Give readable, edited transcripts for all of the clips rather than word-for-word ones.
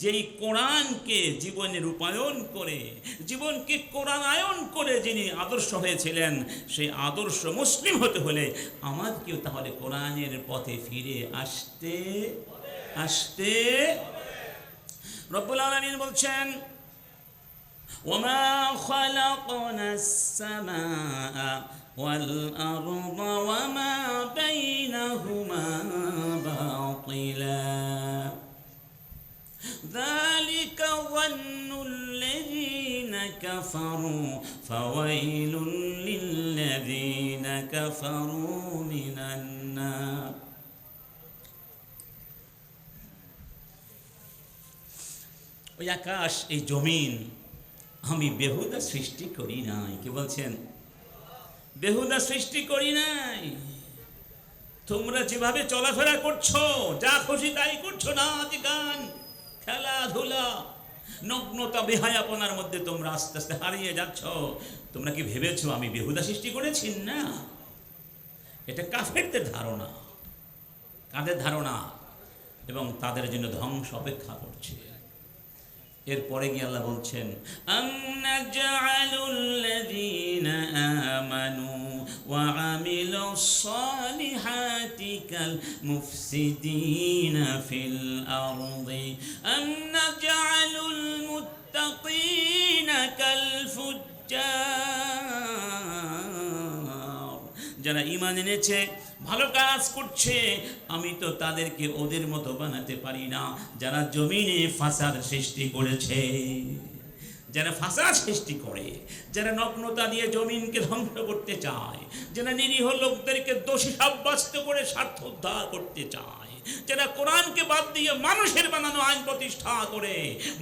যেই কোরআনকে জীবনে রূপায়ণ করে, জীবনকে কোরআনায়ন করে যিনি আদর্শ হয়েছিলেন, সেই আদর্শ মুসলিম হতে হলে আমাদেরকেও তাহলে কোরআনের পথে ফিরে আসতে রব্বুল আলামিন বলছেন, ওমা খালাকনাস সামাআ ওয়াল আরদা ওয়ামা বাইনাহুমা বাতিলা ذلك ظن الذين كفروا فويل للذين كفروا من النار। ওই আকাশ, এই জমিন আমি বেহুদা সৃষ্টি করি নাই। কি বলছেন? বেহুদা সৃষ্টি করি নাই। তোমরা যেভাবে চলাফেরা করছো, যা খুশি তাই করছো, নাচ গান খেলাধুলা নগ্নতা বেহায়াপনার মধ্যে তোমরা আস্তে আস্তে হারিয়ে যাচ্ছ। তোমরা কি ভেবেছো আমি বেহুদা সৃষ্টি করেছি? না, এটা কাফেরদের ধারণা। কাদের ধারণা? এবং তাদের জন্য ধ্বংস অপেক্ষা করছে। এরপরে গিয়ে আল্লাহ বলছেন, আন্নাজআলুল্লাযীনা আমানু ওয়া আমিলুস সালিহাতি কাল মুফসিদিনা ফিল আরদি আন্নাজআলুল মুত্তাকিনা কাল ফুজ্জার। যারা ঈমান এনেছে, ভালো কাজ করছে, আমি তো তাদেরকে ওদের মতো বানাতে পারি না যারা জমিনে ফাসাদ সৃষ্টি করেছে। যারা ফাসাদ সৃষ্টি করে, যারা নগ্নতা দিয়ে জমিনকে ধ্বংস করতে চায়, যারা নিরীহ লোকদেরকে দোষী সাব্যস্ত করে স্বার্থ উদ্ধার করতে চায়, যারা কোরআনকে বাদ দিয়ে মানুষের বানানো আইন প্রতিষ্ঠা করে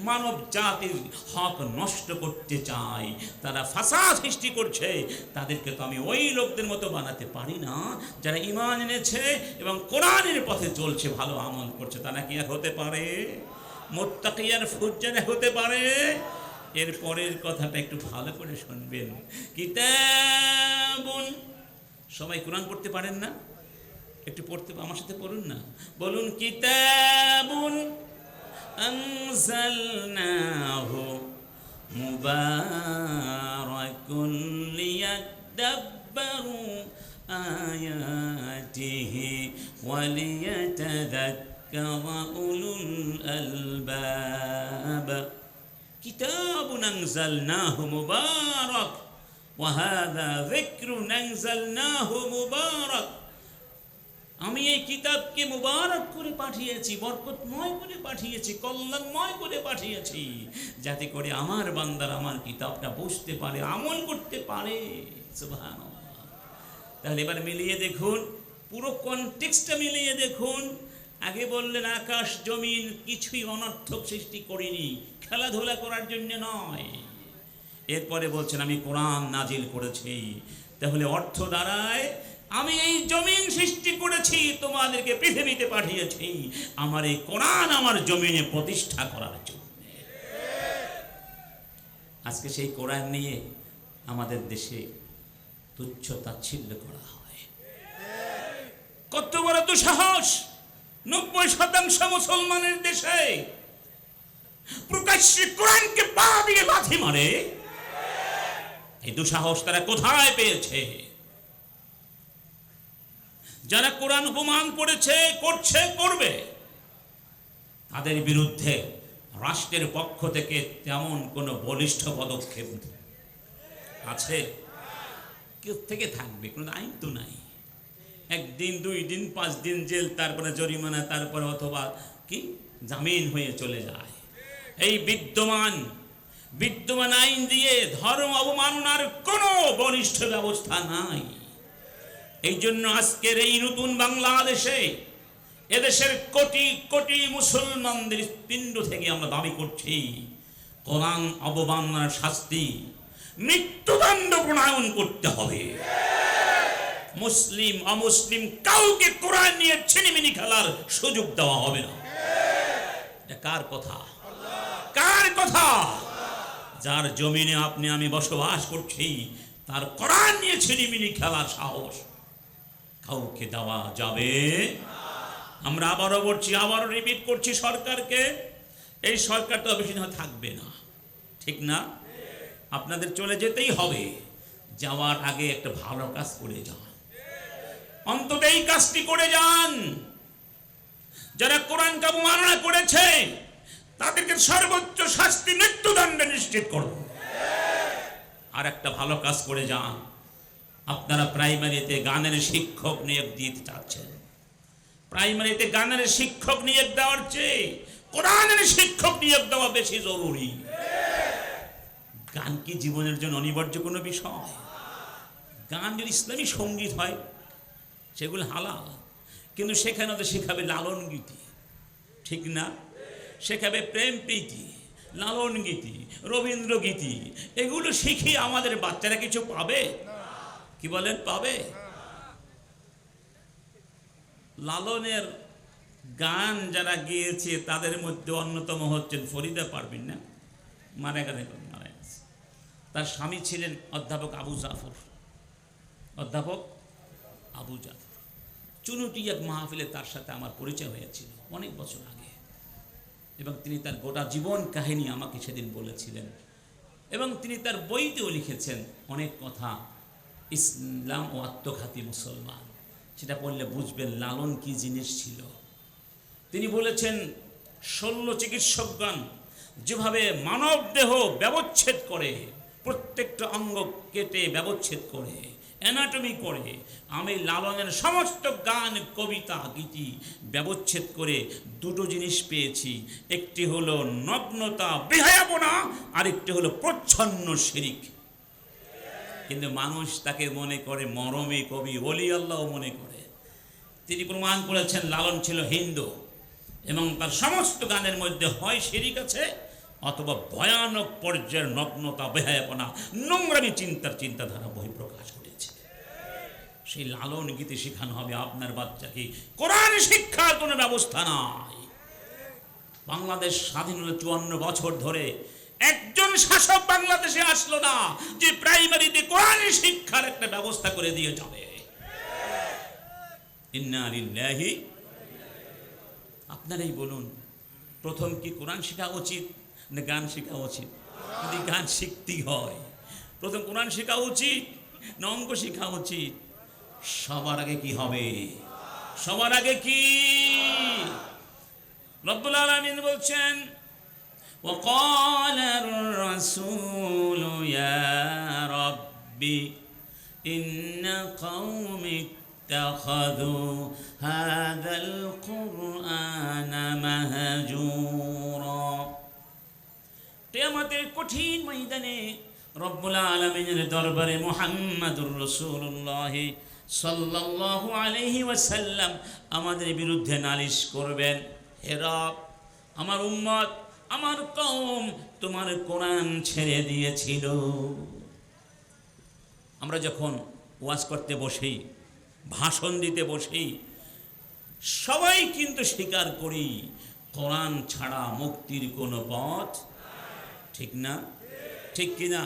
মানব জাতির হক নষ্ট করতে চায়, তারা ফাসাদ সৃষ্টি করছে। তাদেরকে তো আমি ওই লোকদের মতো বানাতে পারি না যারা ঈমান এনেছে এবং কোরআনের পথে চলছে, ভালো আমল করছে। তারা কি আর হতে পারে? মুত্তাকি আর ফুজ্জার হতে পারে? এর পরের কথাটা একটু ভালো করে শুনবেন। কিতাবুন, সবাই কোরআন পড়তে পারেন না? একটু পড়তে, আমার সাথে পড়ুন না। বলুন, কিতাবুন আনজালনাহু মুবারাকুন লিয়াদাব্বারু আয়াতিহি ওয়া লিয়াতাযাক্কারা উলুল আলবাব। কিতাবুন আনজালনাহু মুবারাক ওয়া হাযা যিকরুন আনজালনাহু মুবারাক। আমি এই কিতাবকে মুবারক করে পাঠিয়েছি, বরকতময় করে পাঠিয়েছি, কল্যাণময় করে পাঠিয়েছি, যাতে করে আমার বান্দারা আমার কিতাবটা বুঝতে পারে, আমল করতে পারে। সুবহানাল্লাহ। তাহলে এবার মিলিয়ে দেখুন, পুরো কনটেক্সটটা মিলিয়ে দেখুন। আগে বললেন আকাশ জমিন কিছুই অনর্থক সৃষ্টি করিনি, খেলাধুলা করার জন্য নয়। এরপরে বলছেন আমি কোরআন নাজিল করেছি। তাহলে অর্থ দাঁড়ায়, আমি এই জমিন সৃষ্টি করেছি, তোমাদেরকে পৃথিবীতে পাঠিয়েছি আমার এই কোরআন আমার জমিনে প্রতিষ্ঠা করার জন্য। আজকে সেই কোরআন নিয়ে আমাদের দেশে তুচ্ছ তাচ্ছিল্য করা হয়। কত বড় দুঃসাহস! 90% মুসলমানের দেশে প্রকাশ্যে কোরআনকে পা দিয়ে লাথি মারে। এই দুঃসাহস তারা কোথায় পেয়েছে? যারা কোরআন অপমান করেছে, করছে, করবে, তাদের বিরুদ্ধে রাষ্ট্রের পক্ষ থেকে তেমন কোনো বলিষ্ঠ পদক্ষেপ আছে? কেউ থেকে থাকবে? কোনো আইন তো নাই। 1 দিন 2 দিন 5 দিন জেল, তারপরে জরিমানা, তারপরে অথবা কি জামিন হয়ে চলে যায়। এই বিদ্যমান আইন দিয়ে ধর্ম অবমাননার কোনো বলিষ্ঠ ব্যবস্থা নাই। এই জন্য আজকের এই নতুন বাংলাদেশে এদেশের কোটি কোটি মুসলমানদের পিণ্ড থেকে আমরা দাবি করছি কোরআন অবমাননার শাস্তি মৃত্যুদণ্ড প্রণয়ন করতে হবে। মুসলিম অমুসলিম কাউকে কোরআন নিয়ে ছিনিমিনি খেলার সুযোগ দেওয়া হবে না। এটা কার কথা? কার কথা? যার জমিনে আপনি আমি বসবাস করছি, তার কোরআন নিয়ে ছিনিমিনি খেলার সাহস কাউকে দেওয়া যাবে। আমরা আবারও বলছি, আবারও রিপিট করছি সরকারকে, এই সরকার তো বেশি দিন থাকবে না, ঠিক না? আপনাদের চলে যেতেই হবে। যাওয়ার আগে একটা ভালো কাজ করে যান, অন্তত এই কাজটি করে যান। যারা কোরআনকে অবমাননা করেছে তাদেরকে সর্বোচ্চ শাস্তি মৃত্যুদণ্ডে নিশ্চিত করুন। আর একটা ভালো কাজ করে যান। আপনারা প্রাইমারিতে গানের শিক্ষক নিয়োগ দিতে চাচ্ছেন, প্রাইমারিতে গানের শিক্ষক নিয়োগ দেওয়ার চেয়ে কোরআনের শিক্ষক নিয়োগ দেওয়া বেশি জরুরি। গান কি জীবনের জন্য অনিবার্য কোনো বিষয়? গান যদি ইসলামী সঙ্গীত হয় সেগুলো হালাল, কিন্তু সেখানে তো শেখাবে লালন গীতি, ঠিক না? শেখাবে প্রেম প্রীতি, লালন গীতি, রবীন্দ্র গীতি। এগুলো শিখিয়ে আমাদের বাচ্চারা কিছু পাবে? কি বলেন, পাবে? লালনের গান যারা গিয়েছে তাদের মধ্যে অন্যতম হচ্ছেন ফরিদা পারভিন, না? মারা গেছে। তার স্বামী ছিলেন অধ্যাপক আবু জাফর, অধ্যাপক আবু জাফর। চুনুটি এক মাহফিলে তার সাথে আমার পরিচয় হয়েছিল অনেক বছর আগে, এবং তিনি তার গোটা জীবন কাহিনী আমাকে সেদিন বলেছিলেন, এবং তিনি তার বইতেও লিখেছেন অনেক কথা। ইসলাম ও আত্মঘাতী মুসলমান, সেটা পড়লে বুঝবেন লালন কি জিনিস ছিল। তিনি বলেছেন 16 চিকিৎসকগণ যেভাবে মানব দেহ ব্যবচ্ছেদ করে, প্রত্যেকটা অঙ্গ কেটে ব্যবচ্ছেদ করে, অ্যানাটমি করে, আমি লালনের সমস্ত গান, কবিতা, গীতি ব্যবচ্ছেদ করে দুটো জিনিস পেয়েছি। একটি হলো নগ্নতা, বেহায়াপনা, আরেকটি হলো প্রচ্ছন্ন শিরিক। কিন্তু মানুষ তাকে মনে করে মরমী কবি, ওলি আল্লাহ মনে করে। তিনি প্রমাণ করেছেন লালন ছিল হিন্দু, এবং তার সমস্ত গানের মধ্যে হয় শিরিক আছে, অথবা ভয়ানক পর্যায়ের নগ্নতা, বেহায়াপনা, নোংরামি চিন্তাধারা বহিঃপ্রকাশ করেছে। সেই লালন গীতি শেখানো হবে আপনার বাচ্চাকে। কোরআন শিক্ষার কোনো ব্যবস্থা নাই। বাংলাদেশ স্বাধীন হলো 54 বছর ধরে, একজন শাসক বাংলাদেশে আসলো না যে প্রাইমারিতে কোরআন শিক্ষার একটা ব্যবস্থা করে দিয়ে যাবে। ইন্না লিল্লাহি। আপনারাই বলুন, প্রথম কি কোরআন শেখা উচিত না গান শেখা উচিত? যদি গান শিখতেই হয়, প্রথম কোরআন শেখা উচিত না অঙ্ক শেখা উচিত? সবার আগে কি হবে? সবার আগে কি? রব্বুল আলামিন বলছেন, وقال الرسول يا ربي إن قومي اتخذوا هذا القرآن مهجورا। কিয়ামতের কঠিন ময়দানে রব্বুল আলামিনের দরবারে মুহাম্মাদুর রাসূলুল্লাহ সাল্লাল্লাহু আলাইহি ওয়াসাল্লাম আমাদের বিরুদ্ধে নালিশ করবেন, হে রব, আমার উম্মত, আমার কওম তোমার কোরআন ছেড়ে দিয়েছিল। আমরা যখন ওয়াজ করতে বসি, ভাষণ দিতে বসি, সবাই কিন্তু স্বীকার করি কোরআন ছাড়া মুক্তির কোনো পথ, ঠিক না? ঠিক কিনা?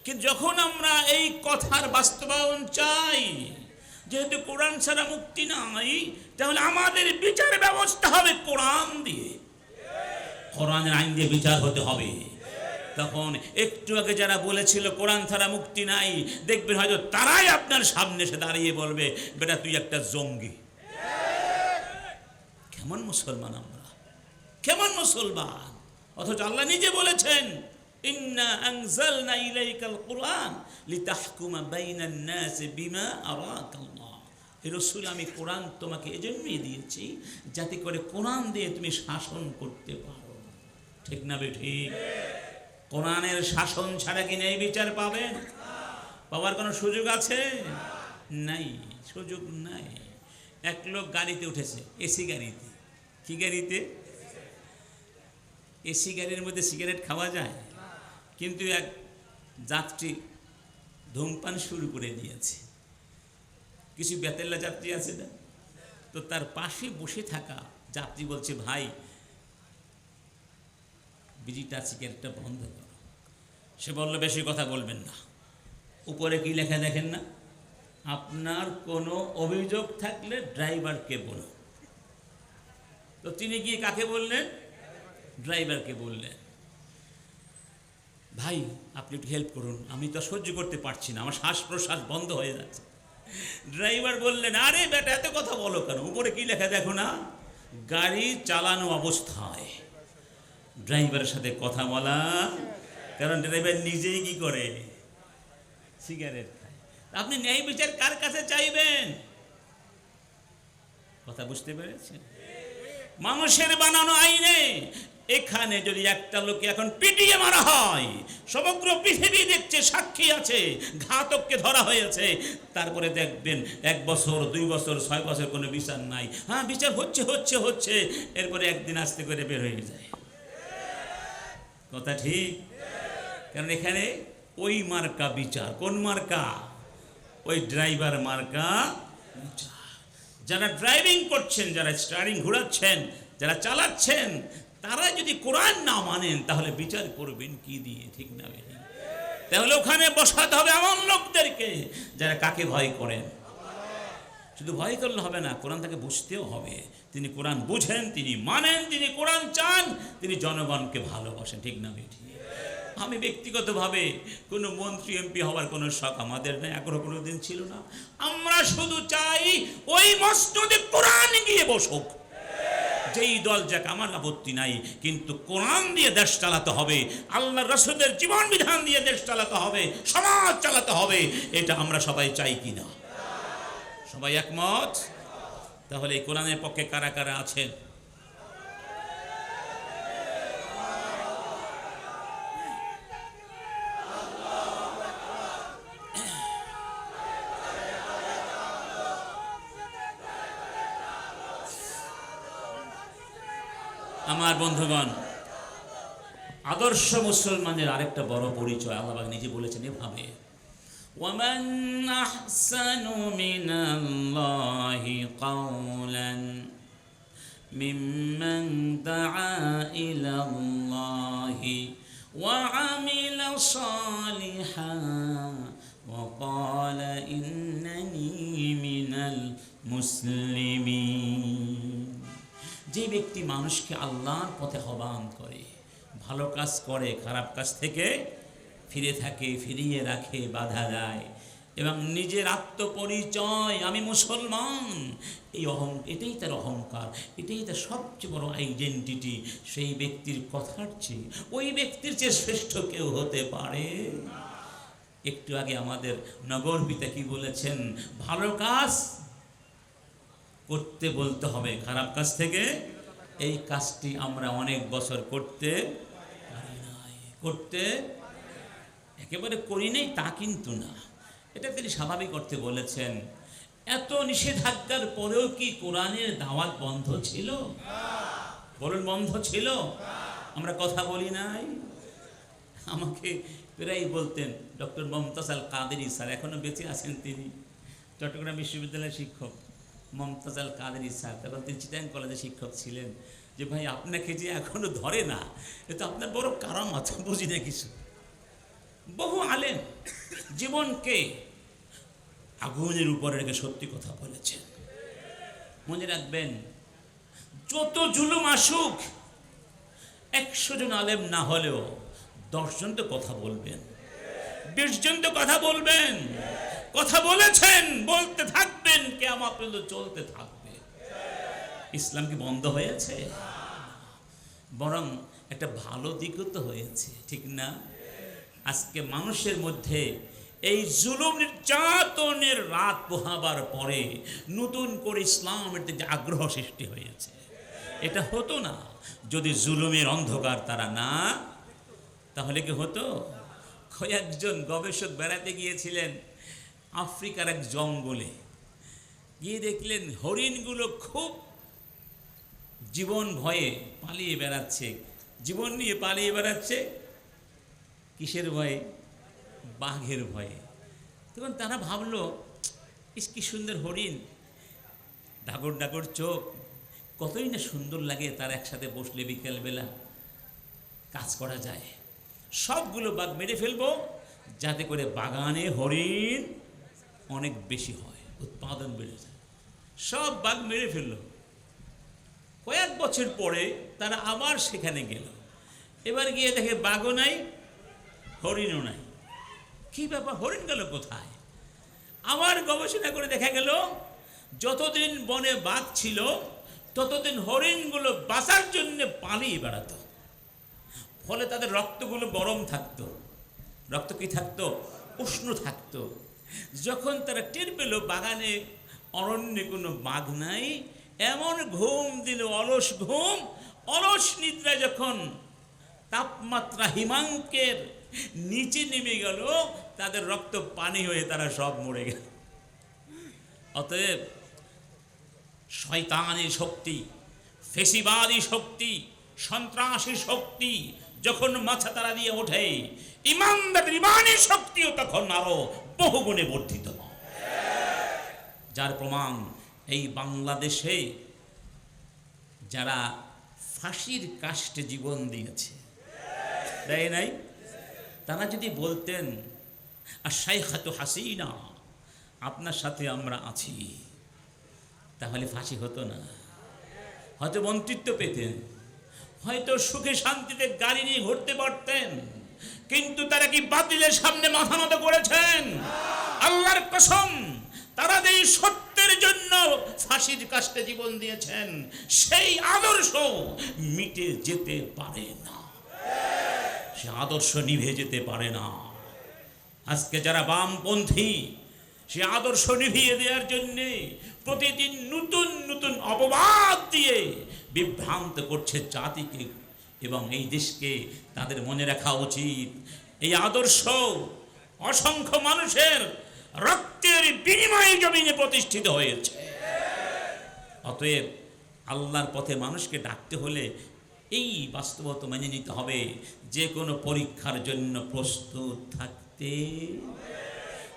কিন্তু যখন আমরা এই কথার বাস্তবায়ন চাই, যেহেতু কোরআন ছাড়া মুক্তি নাই, তাহলে আমাদের বিচার ব্যবস্থা হবে কোরআন দিয়ে, কোরআনের আইন দিয়ে বিচার হতে হবে। তখন একটু আগে যারা বলেছিল কোরআন ছাড়া মুক্তি নাই, দেখবেন হয়তো তারাই আপনার সামনে এসে দাঁড়িয়ে বলবে, বেটা তুই একটা জঙ্গি। কেমন মুসলমান আমরা, কেমন মুসলমান! অথচ আল্লাহ নিজে বলেছেন, ইন্না আনজালনা ইলাইকাল কুরআন লিতাহকুমা বাইনান নাস বিমা আরাকাল্লাহ। হে রাসূল, আমি কোরআন তোমাকে এজন্যই দিয়েছি যাতে করে কোরআন দিয়ে তুমি শাসন করতে পারো, ঠিক না বেঠিক? কোরআনের শাসন ছাড়া কি নেই বিচার পাবেন? পাওয়ার কোনো সুযোগ আছে? নাই, সুযোগ নাই। এক লোক গাড়িতে উঠেছে, এসি গাড়িতে। কি গাড়িতে? এসি গাড়ির মধ্যে সিগারেট খাওয়া যায়, কিন্তু এক যাত্রী ধূমপান শুরু করে দিয়েছে। কিছু বেতেল্লা যাত্রী আছে না, তো তার পাশে বসে থাকা যাত্রী বলছে, ভাই বিড়িটা, সিগারেটটা বন্ধ করো। সে বলল, বেশি কথা বলবেন না। উপরে কি লেখা দেখেন না? আপনার কোনো অভিযোগ থাকলে ড্রাইভারকে বলুন। তো তিনি গিয়ে কাকে বললেন? ড্রাইভারকে বললেন, ভাই আপনি একটু হেল্প করুন, আমি তো সহ্য করতে পারছি না, আমার শ্বাস প্রশ্বাস বন্ধ হয়ে যাচ্ছে। ড্রাইভার বললেন, আরে বেটা এত কথা বলো কেন, উপরে কি লেখা দেখো না, গাড়ি চালানো অবস্থায় ড্রাইভারের সাথে কথা বলা, কারণ ড্রাইভার নিজেই কি করে, সিগারেট খায়। আপনি ন্যায় বিচার কার কাছে চাইবেন? কথা বুঝতে পেরেছেন? মানুষের বানানো আইনে এখানে যদি একটা লোকে এখন পিটিয়ে মারা হয়, সমগ্র পৃথিবী দেখছে, সাক্ষী আছে, ঘাতককে ধরা হয়েছে, তারপরে দেখবেন 1 বছর 2 বছর 6 বছর কোনো বিচার নাই। হ্যাঁ বিচার হচ্ছে হচ্ছে হচ্ছে, এরপরে একদিন আস্তে করে বের হয়ে যায়। কথা ঠিক? কারণ এখানে ওই মার্কা বিচার। কোন মার্কা? ওই ড্রাইভার মার্কা বিচার। যারা ড্রাইভিং করছেন, যারা স্টিয়ারিং ঘোরাচ্ছেন, যারা চালাচ্ছেন, তারা যদি কোরআন না মানেন তাহলে বিচার করবেন কি দিয়ে? ঠিক না? তাহলে ওখানে বসাতে হবে এমন লোকদেরকে যারা কাকে ভয় করেন। শুধু ভয় করলে হবে না, কোরআন তাকে বুঝতেও হবে। তিনি কোরআন বুঝেন, তিনি মানেন, তিনি কোরআন চান, তিনি জনগণকে ভালোবাসেন। ঠিক না বেঠি? আমি ব্যক্তিগতভাবে কোনো মন্ত্রী এমপি হওয়ার কোনো শখ আমাদের নেই, আগ্রহ কোনো দিন ছিল না। আমরা শুধু চাই ওই মসজিদে কোরআন গিয়ে বসুক। যেই দল যাক আমার আপত্তি নাই, কিন্তু কোরআন দিয়ে দেশ চালাতে হবে, আল্লাহ রাসূলের জীবন বিধান দিয়ে দেশ চালাতে হবে, সমাজ চালাতে হবে। এটা আমরা সবাই চাই কিনা? সবাই একমত? তাহলে এই কোরআনের পক্ষে কারা কারা আছেন? আমার বন্ধুগণ, আদর্শ মুসলমানের আরেকটা বড় পরিচয় আল্লাহ নিজে বলেছেন এভাবে, ওয়ামান আহসানু মিনাল্লাহি কাওলান মিম্মান দাআ ইলাল্লাহি ওয়া আমিলা সালিহান ওয়া ক্বালা ইন্নানি মিনাল মুসলিমিন। যে ব্যক্তি মানুষকে আল্লাহর পথে আহ্বান করে, ভালো কাজ করে, খারাপ কাজ থেকে ফিরে থাকে, ফিরিয়ে রাখে, বাধা দেয়, এবং নিজের আত্মপরিচয় আমি মুসলমান, এটাই তার অহংকার, এটাই তার সবচেয়ে বড় আইডেন্টিটি, সেই ব্যক্তির কথার চেয়ে, ওই ব্যক্তির চেয়ে শ্রেষ্ঠ কেউ হতে পারে? একটু আগে আমাদের নগর পিতা কি বলেছেন? ভালো কাজ করতে বলতে হবে, খারাপ কাজ থেকে। এই কাজটি আমরা অনেক বছর করতে পারি নাই, করতে একেবারে করি নাই তা কিন্তু না, এটা তিনি স্বাভাবিক করতে বলেছেন। এত নিষেধাজ্ঞার পরেও কি কোরআনের দাওয়াত বন্ধ ছিল? বলুন, বন্ধ ছিল? আমরা কথা বলি নাই? আমাকে প্রায় বলতেন ডক্টর মমতাজ আল কাদেরী স্যার, এখনো বেঁচে আছেন তিনি, চট্টগ্রাম বিশ্ববিদ্যালয়ের শিক্ষক মমতাজ আল কাদেরী স্যার, তখন তিনি চিটাগাং কলেজে শিক্ষক ছিলেন, যে ভাই আপনাকে যে এখনো ধরে না, এ তো আপনার বড় কারামত, বুঝি না কিছু। বহু আলেম জীবনকে আগুনের উপরে রেখে সত্যি কথা বলেছেন। মনে রাখবেন, যত জুলুম আসুক, 100 জন আলেম না হলেও 10 জন তো কথা বলবেন, 20 জন তো কথা বলবেন, কথা বলেছেন, বলতে থাকবেন, কিয়ামত পর্যন্ত চলতে থাকবে। ইসলাম কি বন্ধ হয়েছে? বরং একটা ভালো দিকও তো হয়েছে, ঠিক না? আজকে মানুষের মধ্যে এই জুলুম নির্যাতনের রাত পোহাবার পরে নতুন করে ইসলামের দিকে আগ্রহ সৃষ্টি হয়েছে। এটা হতো না যদি জুলুমের অন্ধকার তারা না, তাহলে কি হতো? কয়েকজন গবেষক বেড়াতে গিয়েছিলেন আফ্রিকার এক জঙ্গলে, গিয়ে দেখলেন হরিণগুলো খুব জীবন ভয়ে পালিয়ে বেড়াচ্ছে, জীবন নিয়ে পালিয়ে বেড়াচ্ছে। কিসের ভয়ে? বাঘের ভয়ে। তখন তারা ভাবলো, ইস কি সুন্দর হরিণ, ডাগর ডাগর চোখ, কতই না সুন্দর লাগে তার একসাথে বসলে বিকেলবেলা কাজ করা যায়। সবগুলো বাঘ মেরে ফেলবো যাতে করে বাগানে হরিণ অনেক বেশি হয়, উৎপাদন বেড়ে যায়। সব বাঘ মেরে ফেললো। কয়েক বছর পরে তারা আবার সেখানে গেল। এবার গিয়ে দেখে বাঘও নাই, হরিণও নাই। কি ব্যাপার, হরিণ গেল কোথায়? আবার গবেষণা করে দেখা গেল যতদিন বনে বাঘ ছিল ততদিন হরিণগুলো বাঁচার জন্য পালিয়ে বেড়াতো, ফলে তাদের রক্তগুলো গরম থাকতো। রক্ত কি থাকতো? উষ্ণ থাকতো। যখন তারা টের পেল বাগানে অরণ্যে কোনো বাঘ নাই, এমন ঘুম দিল, অলস ঘুম, অলস নিদ্রা। যখন তাপমাত্রা হিমাঙ্কের নিচে নেমে গেল, তাদের রক্ত পানি হয়ে তারা সব মরে গেল। অতএব শয়তানি শক্তি, ফেসিবাদী শক্তি, সন্ত্রাসী শক্তি যখন মাথা তারা দিয়ে ওঠে, ইমানদারের ইমানি শক্তিও তখন আরো বহুগুণে বর্ধিত হয়। যার প্রমাণ এই বাংলাদেশে যারা ফাঁসির কাস্টে জীবন দিয়েছে, দেয় নাই, তারা যদি বলতেন আর শাইখাতু হাসিনা, আপনার সাথে আমরা আছি, তাহলে ফাঁসি হতো না, হয়তো মন্ত্রিত্ব পেতেন, হয়তো সুখে শান্তিতে গাড়ি নিয়ে ঘুরতে পারতেন। কিন্তু তারা কি বাতিলের সামনে মাথা নত করেছেন? আল্লাহর কসম, তারা যেই সত্যের জন্য ফাঁসির কাস্টে জীবন দিয়েছেন, সেই আদর্শ মিটে যেতে পারে না, সে আদর্শ নিভে যেতে পারে না। আজকে যারা বামপন্থী, সে আদর্শ নিভিয়ে দেওয়ার জন্যে প্রতিদিন নতুন নতুন অপবাদ দিয়ে বিভ্রান্ত করছে জাতিকে এবং এই দেশকে। তাদের মনে রাখা উচিত, এই আদর্শ অসংখ্য মানুষের রক্তের বিনিময়ে জমিনে প্রতিষ্ঠিত হয়েছে। অতএব আল্লাহর পথে মানুষকে ডাকতে হলে এই বাস্তবতা মেনে নিতে হবে, যে কোনো পরীক্ষার জন্য প্রস্তুত থাকতে।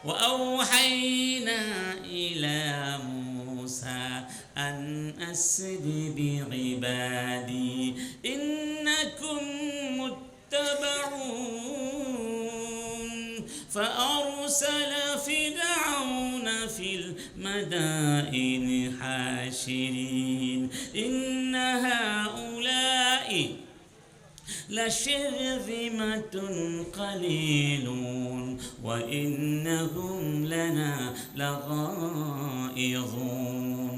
وأوحينا إلى موسى أن أسر بعبادي إنكم متبعون فأرسل فرعون في المدائن حاشرين إن هؤلاء لشرذمة قليلون وإنهم لنا لغائظون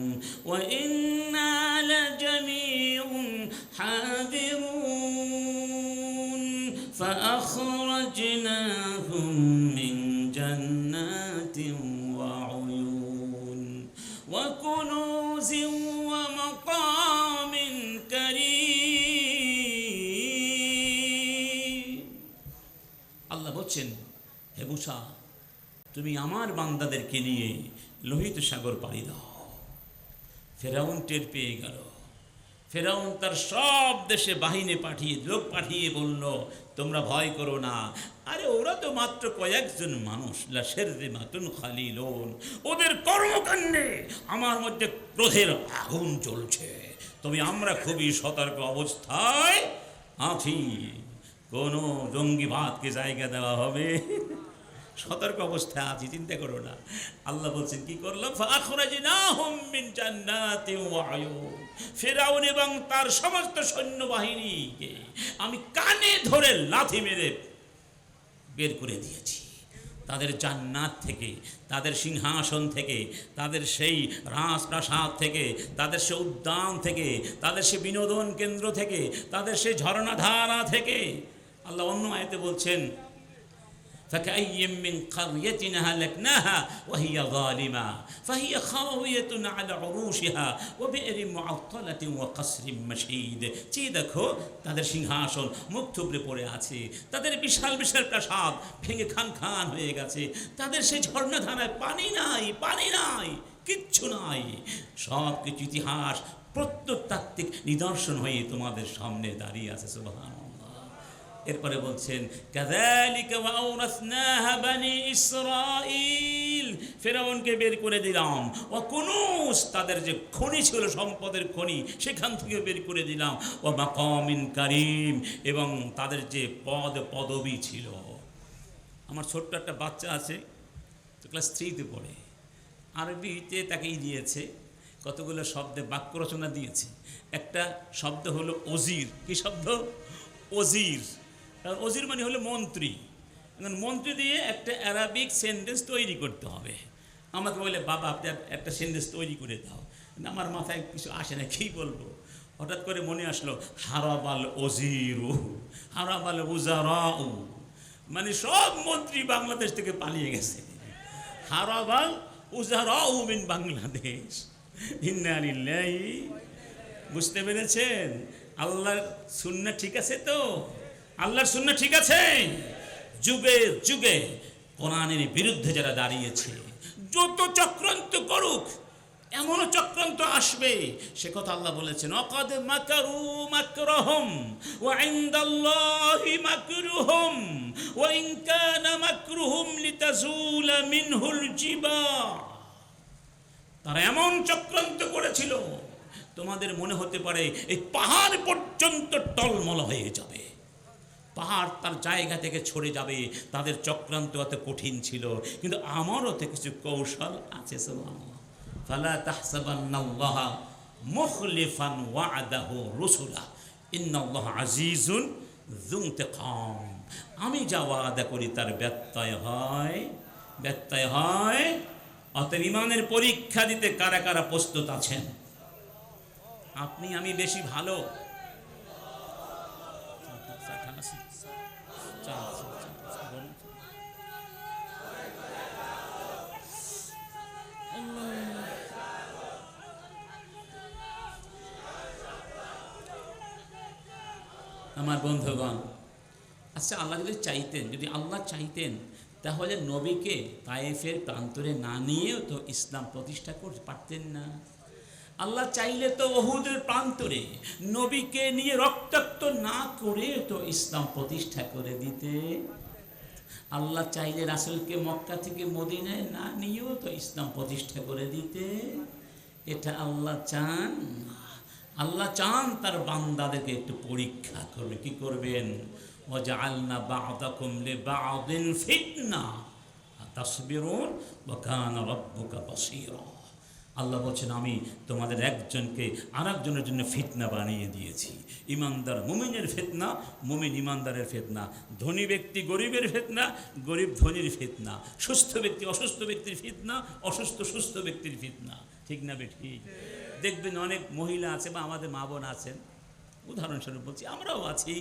وإنا لجميع حاذرون فأخرجناهم من جنات وعيون وكنوز ومقام كريم। আল্লাহ বলছেন, হে মুসা, তুমি আমার বান্দাদেরকে নিয়ে লোহিত সাগর পাড়ি দাও। ফেরাউন টের পেয়ে গেল। ফেরাউন তার সব দেশে বাহিনী পাঠিয়ে, লোক পাঠিয়ে বলল, তোমরা ভয় করো না, আরে ওরা তো মাত্র কয়েকজন মানুষ, লাশিরযিমাতুন খালিলুন, ওদের কর্মকাণ্ডে আমার মধ্যে ক্রোধের আগুন জ্বলছে, তবে আমরা খুবই সতর্ক অবস্থায় আছি, কোনো জঙ্গিবাদকে জায়গা দেওয়া হবে, সতর্ক অবস্থায় আছি, চিন্তা করো না। আল্লাহ বলছেন কি করলাম, ফাখরাজনাহুম মিন জান্নাতিন ওয়া আয়ুন, ফিরআউন এবং তার সমস্ত সৈন্যবাহিনীকে আমি কানে ধরে লাথি মেরে বের করে দিয়েছি তাদের জান্নাত থেকে, তাদের সিংহাসন থেকে, তাদের সেই রাজপ্রাসাদ থেকে, তাদের সে উদ্যান থেকে, তাদের সে বিনোদন কেন্দ্র থেকে, তাদের সে ঝর্ণাধারা থেকে। আল্লাহ অন্য আয়াতে বলছেন, فكأي من قرية أهلكناها وهي ظالمة فهي خاوية على عروشها وبئر معطلة وقصر مشيد। চেয়ে দেখো তাদের সিংহাসন মুখ থুবড়ে পড়ে আছে, তাদের বিশাল বিশাল প্রাসাদ ভেঙে খান খান হয়ে গেছে, তাদের সেই ঝর্ণাধারায় পানি নাই, পানি নাই, কিচ্ছু নাই। সব কিছু ইতিহাস প্রত্নতাত্ত্বিক নিদর্শন হয়ে তোমাদের সামনে দাঁড়িয়ে আছে। সুবহানাল্লাহ। এরপরে বলছেন, কাযালিকা ওয়া আওরাসনাহা বানি ইসরাঈল, ফেরাউনকে বের করে দিলাম, ওয়া কুনুজ, তাদের যে খনি ছিল, সম্পদের খনি, সেখান থেকে বের করে দিলাম, ওয়া মাকামিন কারীম, এবং তাদের যে পদবী ছিল। আমার ছোট্ট একটা বাচ্চা আছে, তো ক্লাস 3-তে পড়ে, আরবিতে তাকেই দিয়েছে কতগুলো শব্দে বাক্য রচনা দিয়েছে। একটা শব্দ হলো অজির। কি শব্দ? অজির। অজির মানে হলো মন্ত্রী। মন্ত্রী দিয়ে একটা অ্যারাবিক সেন্টেন্স তৈরি করতে হবে। আমাকে বলে, বাবা আপনি একটা সেন্টেন্স তৈরি করে দাও। আমার মাথায় কিছু আসে না, কী বলবো। হঠাৎ করে মনে আসলো হারাবাল অজিরু, হারাবাল উজারাউ, মানে সব মন্ত্রী বাংলাদেশ থেকে পালিয়ে গেছে। হারাবাল উজারাউ মিন বাংলাদেশ। ইন্না লিল্লাহি। বুঝতে পেরেছেন? আল্লাহর সুন্নাহ ঠিক আছে তো? আল্লাহর সুন্নাহ ঠিক আছে? যুগে যুগে কোরআনের বিরুদ্ধে যারা দাঁড়িয়েছে, যত চক্রান্ত করুক, এমনও চক্রান্ত আসবে, সে কথা আল্লাহ বলেছেন, অকাদ মাকারু মাকরহুম ওয়া ইনদাল্লাহি মাকরুহুম ওয়া ইন কানা মাকরুহুম লিতাজুলা মিনহুল জিবাল। তারা এমন চক্রান্ত করেছিল, তোমাদের মনে হতে পারে এই পাহাড় পর্যন্ত টলমল হয়ে যাবে, পাহাড় তার জায়গা থেকে ছড়ে যাবে। তাদের চক্রান্ত এত কঠিন ছিল, কিন্তু আমারও তো কিছু কৌশল আছে। সুবহানাল্লাহ। ফালা তাহসাবান্নাল্লাহা মুখলিফান ওয়া'দাহু রুসুলা ইন্নাল্লাহা আজিজুন যু ইনতিকাম। আমি যা ওয়াদা করি তার ব্যত্যয় হয়, ব্যত্যয় হয়। অতএব ইমানের পরীক্ষা দিতে কারা কারা প্রস্তুত আছেন? আপনি আমি বেশি ভালো? আমার বন্ধুগণ, আচ্ছা আল্লাহ যদি চাইতেন, যদি আল্লাহ চাইতেন, তাহলে নবীকে তায়েফের প্রান্তরে না নিয়েও তো ইসলাম প্রতিষ্ঠা করতে পারতেন না? আল্লাহ চাইলে তো উহুদের প্রান্তরে নবীকে নিয়ে রক্তাক্ত না করে তো ইসলাম প্রতিষ্ঠা করে দিতে। আল্লাহ চাইলে রাসূলকে মক্কা থেকে মদিনায় না নিয়েও তো ইসলাম প্রতিষ্ঠা করে দিতে। এটা আল্লাহ চান না। আল্লাহ চান তার বান্দাদেরকে একটু পরীক্ষা করবে। কি করবেন? ওয়াজআলনা বা'দাকুম লিবা'দিন ফিতনা আতাসবিরুন ওয়া কানা রাব্বুকা বাসীরা। আল্লাহ বলছেন, আমি তোমাদের একজনকে আরেকজনের জন্য ফিতনা বানিয়ে দিয়েছি। ইমানদার মুমিনের ফিতনা, মুমিন ইমানদারের ফিতনা, ধনী ব্যক্তি গরিবের ফিতনা, গরিব ধনীর ফিতনা, সুস্থ ব্যক্তি অসুস্থ ব্যক্তির ফিতনা, অসুস্থ সুস্থ ব্যক্তির ফিতনা। ঠিক না বেঠি? দেখবেন অনেক মহিলা আছে বা আমাদের মা বোন আছেন, উদাহরণস্বরূপ বলছি, আমরাও আছি,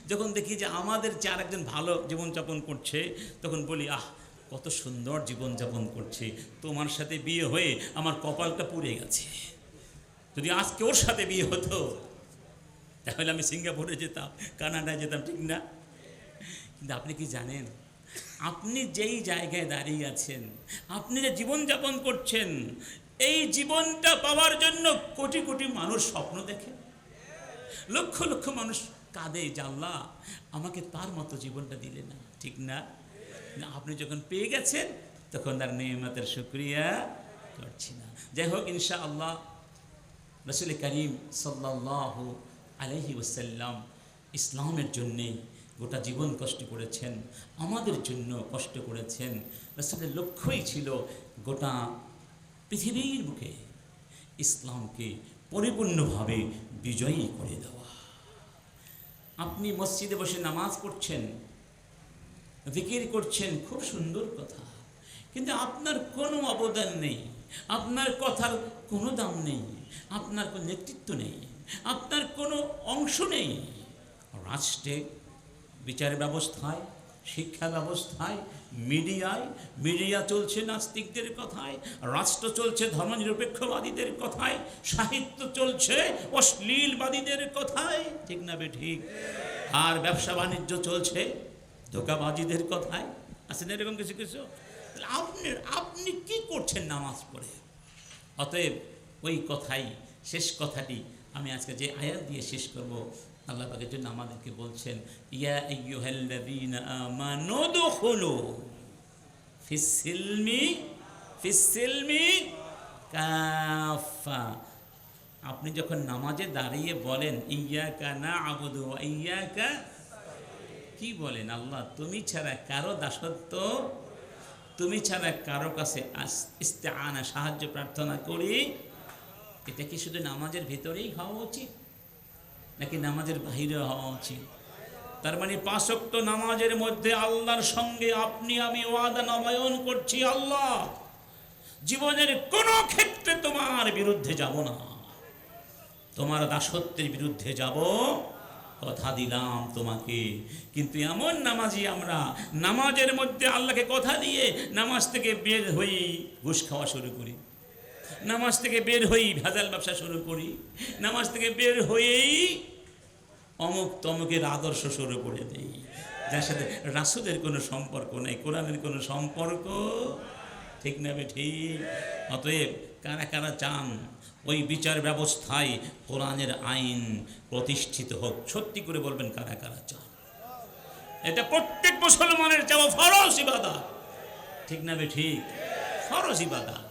যখন দেখি যে আমাদের যে আরেকজন ভালো জীবনযাপন করছে, তখন বলি, আহ কত সুন্দর জীবনযাপন করছে, তোমার সাথে বিয়ে হয়ে আমার কপালটা পুড়ে গেছে। যদি আজকে ওর সাথে বিয়ে হতো তাহলে আমি সিঙ্গাপুরে যেতাম, কানাডায় যেতাম, ঠিক না? কিন্তু আপনি কি জানেন, আপনি যেই জায়গায় দাঁড়িয়ে আছেন, আপনি যে জীবনযাপন করছেন, এই জীবনটা পাওয়ার জন্য কোটি কোটি মানুষ স্বপ্ন দেখে, লক্ষ লক্ষ মানুষ কাঁদে যে আল্লাহ আমাকে তার মতো জীবনটা দিলে না, ঠিক না? আপনি যখন পেয়ে গেছেন তখন তার নেয়ামতের শুকরিয়া করছি না। যাই হোক, ইনশাআল্লাহ রাসূল করিম সাল্লাল্লাহু আলাইহি ওয়াসাল্লাম ইসলামের জন্যে গোটা জীবন কষ্ট করেছেন, আমাদের জন্য কষ্ট করেছেন। রাসূলের লক্ষ্যই ছিল গোটা পৃথিবীর বুকে ইসলামকে পরিপূর্ণভাবে বিজয়ী করে দেওয়া। আপনি মসজিদে বসে নামাজ পড়ছেন, জিকির করছেন, খুব সুন্দর কথা, কিন্তু আপনার কোনো অবদান নেই, আপনার কথার কোনো দাম নেই, আপনার কোনো নেতৃত্ব নেই, আপনার কোনো অংশ নেই রাষ্ট্রে, বিচার ব্যবস্থায়, শিক্ষা ব্যবস্থায়, মিডিয়ায়। মিডিয়া চলছে নাস্তিকদের কথায়, রাষ্ট্র চলছে ধর্মনিরপেক্ষবাদীদের কথায়, সাহিত্য চলছে অশ্লীলবাদীদের কথায়, ঠিক না বেঠিক? আর ব্যবসা বাণিজ্য চলছে ধোঁকাবাজিদের কথায়। আছেন এরকম কিছু কিছু? আপনি কি করছেন নামাজ পড়ে? অতএব ওই কথাই, শেষ কথাটি আমি আজকে যে আয়াত দিয়ে শেষ করব, আল্লাহ পাকের জন্য আমাদেরকে বলছেন, ইয়া আইয়ুহাল্লাযীনা আমানু দুখুলু ফিস-সিলমি কাফা। আপনি যখন নামাজে দাঁড়িয়ে বলেন ইয়্যাকা না'বুদু ওয়া ইয়্যাকা, কি বলেন? আল্লাহ তুমি ছাড়া কারো দাসত্ব, তুমি ছাড়া কারো কাছে ইস্তেআনা সাহায্য প্রার্থনা করি এটা কি শুধু নামাজের ভিতরেই হওয়া উচিত নাকি নামাজের বাহিরে হওয়া উচিত? তার মানে 5 ওয়াক্ত নামাজের মধ্যে আল্লাহর সঙ্গে আপনি আমি ওয়াদা নবায়ন করছি, আল্লাহ জীবনের কোনো ক্ষেত্রে তোমার বিরুদ্ধে যাব না, তোমার দাসত্বের বিরুদ্ধে যাব, কথা দিলাম তোমাকে। কিন্তু এমন নামাজি আমরা, নামাজের মধ্যে আল্লাহকে কথা দিয়ে নামাজ থেকে বের হই ঘুষ খাওয়া শুরু করি, নামাজ থেকে বের হই ভেজাল ব্যবসা শুরু করি, নামাজ থেকে বের হয়েই অমুক তমুকের আদর্শ শুরু করে দেই, যার সাথে রাসূলের কোনো সম্পর্ক নেই, কোরআনের কোনো সম্পর্ক, ঠিক না ঠিক? অতএব কারা কারা চান ওই বিচার ব্যবস্থায় কোরআনের আইন প্রতিষ্ঠিত হোক? সত্যি করে বলবেন কারা কারা চান? এটা প্রত্যেক মুসলমানের চাওয়া, ফরজ ইবাদত, ঠিক না ঠিক? ফরজ ইবাদত।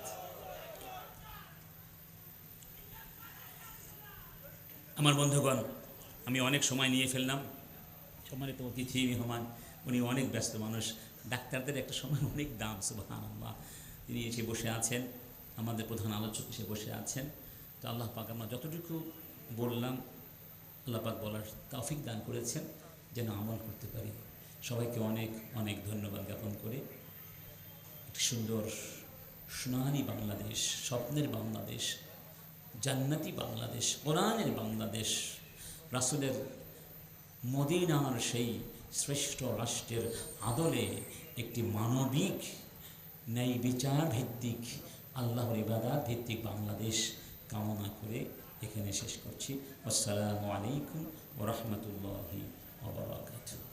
আমার বন্ধুগণ, আমি অনেক সময় নিয়ে ফেললাম। সম্মানিত অতিথি মেহমান, উনি অনেক ব্যস্ত মানুষ, ডাক্তারদের একটা সময় অনেক দাম, সুবহানাল্লাহ। তিনি এসে বসে আছেন, আমাদের প্রধান আলোচক এসে বসে আছেন। তো আল্লাহ পাক আমরা যতটুকু বললাম, আল্লাহ পাক বলার তৌফিক দান করেছেন যেন আমল করতে পারি। সবাইকে অনেক অনেক ধন্যবাদ জ্ঞাপন করে একটি সুন্দর সোনালী বাংলাদেশ, স্বপ্নের বাংলাদেশ, জান্নাতি বাংলাদেশ, কোরআনের বাংলাদেশ, রাসূলের মদিনার সেই শ্রেষ্ঠ রাষ্ট্রের আদলে একটি মানবিক ন্যায় বিচার ভিত্তিক, আল্লাহর ইবাদত ভিত্তিক বাংলাদেশ কামনা করে এখানে শেষ করছি। আসসালামু আলাইকুম ওয়া রাহমাতুল্লাহি ওয়া বারাকাতুহু।